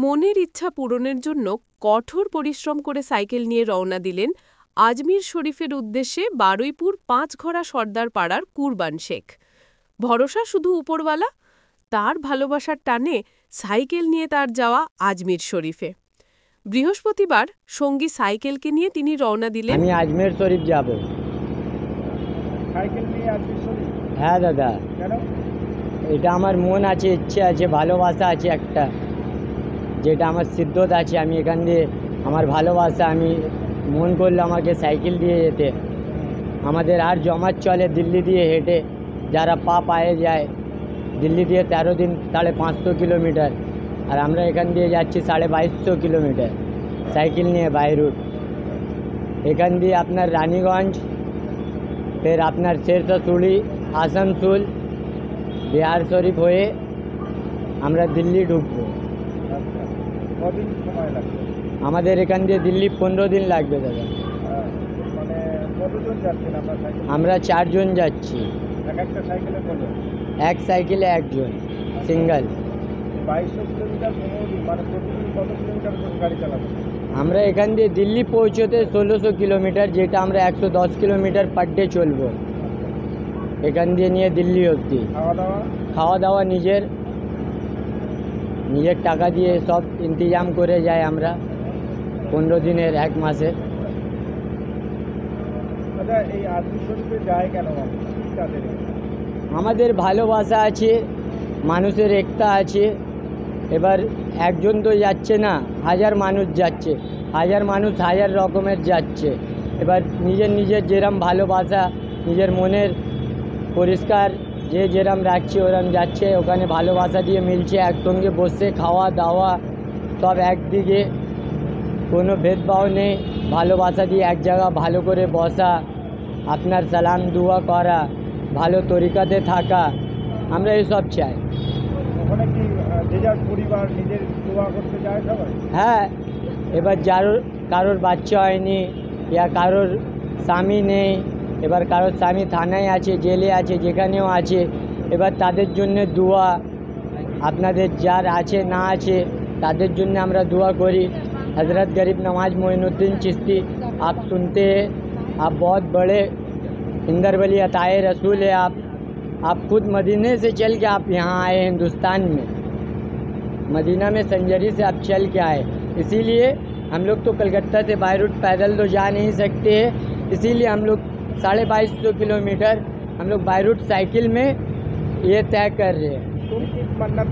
মনের ইচ্ছা পূরণের জন্য কঠোর পরিশ্রম করে সাইকেল নিয়ে রওনা দিলেন আজমির শরীফের উদ্দেশ্যে বারুইপুর পাঁচঘড়া সর্দার পাড়ার কুরবান শেখ। ভরসা শুধু উপরওয়ালা, তার ভালোবাসার টানে সাইকেল নিয়ে তার যাওয়া আজমির শরীফে। বৃহস্পতিবার সঙ্গী সাইকেলকে নিয়ে তিনি রওনা দিলেন। আমি আজমির শরীফ যাব। সাইকেল নিয়ে আজমির শরীফ? হ্যাঁ দাদা। কেন? এটা আমার মন আছে, ইচ্ছে আছে, ভালোবাসা আছে একটা, যেটা আমার সিদ্ধত আছে। আমি এখান দিয়ে আমার ভালোবাসা, আমি মন করলে আমাকে সাইকেল দিয়ে যেতে। আমাদের আর জমাত চলে দিল্লি দিয়ে হেঁটে, যারা পায়ে যায় দিল্লি দিয়ে 13 দিন 550 কিলোমিটার, আর আমরা এখান দিয়ে যাচ্ছি 2250 কিলোমিটার সাইকেল নিয়ে বাই রুট। এখান দিয়ে আপনার রানীগঞ্জ, ফের আপনার শেরশাশুড়ি, আসানসোল, বিহার শরীফ হয়ে আমরা দিল্লি ঢুকবো। আচ্ছা, কদিন সময় লাগবে? আমাদের এখান দিয়ে দিল্লি 15 দিন লাগবে দাদা। মানে কতজন যাচ্ছেন আপনার সাইকেল? আমরা 4 জন যাচ্ছি। একটা সাইকেলে কজন? এক সাইকেলে একজন, সিঙ্গেল। 2200 কিলোমিটার 15 দিন, মানে প্রতিদিন কত কিলোমিটার করে গাড়ি চালাবেন? আমরা এখান দিয়ে দিল্লি পৌঁছতে 1600 কিলোমিটার, যেটা আমরা 110 কিলোমিটার পার ডে চলবো এখান দিয়ে নিয়ে দিল্লি অবধি। খাওয়া দাওয়া নিজের টাকা দিয়ে সব ইন্তজাম করে যাই আমরা 15 দিনের, 1 মাসে। আচ্ছা, এই আজমির শরীফে যায় কেন? আমাদের ভালোবাসা আছে, মানুষের একতা আছে। এবার একজন তো যাচ্ছে না, হাজার মানুষ যাচ্ছে, হাজার মানুষ হাজার রকমের যাচ্ছে। এবার নিজের যেরম ভালোবাসা, নিজের মনের পরিষ্কার যে যেরম রাখছে ওরম যাচ্ছে, ওখানে ভালোবাসা দিয়ে মিলছে। একসঙ্গে বসে খাওয়া দাওয়া সব একদিকে, কোনো ভেদভাব নেই। ভালোবাসা দিয়ে এক জায়গা ভালো করে বসা, আপনার সালাম দুয়া করা, ভালো তরিকাতে থাকা, আমরা এইসব চাই। ওখানে কি যে যার পরিবার নিজের দোয়া করতে যায় সবাই? হ্যাঁ, এবার কারোর বাচ্চা হয়নি, ইয়া কারোর স্বামী নেই, এবার কারোর স্বামী থানায় আছে, জেলে আছে, যেখানেও আছে, এবার তাদের জন্য দোয়া। আপনাদের যার আছে না আছে তাদের জন্য আমরা দোয়া করি। हज़रत गरीब नवाज मोइनुद्दीन चिश्ती आप सुनते हैं, आप बहुत बड़े इंदर वली अताए रसूल है। आप खुद मदीने से चल के आप यहाँ आए, हिंदुस्तान में मदीना में संजरी से आप चल के आए। इसीलिए हम लोग तो कलकत्ता से बाय रूट पैदल तो जा नहीं सकते हैं, इसीलिए हम लोग 2250 किलोमीटर हम लोग बाय रूट साइकिल में ये तय कर रहे हैं। तुम किस मन्नत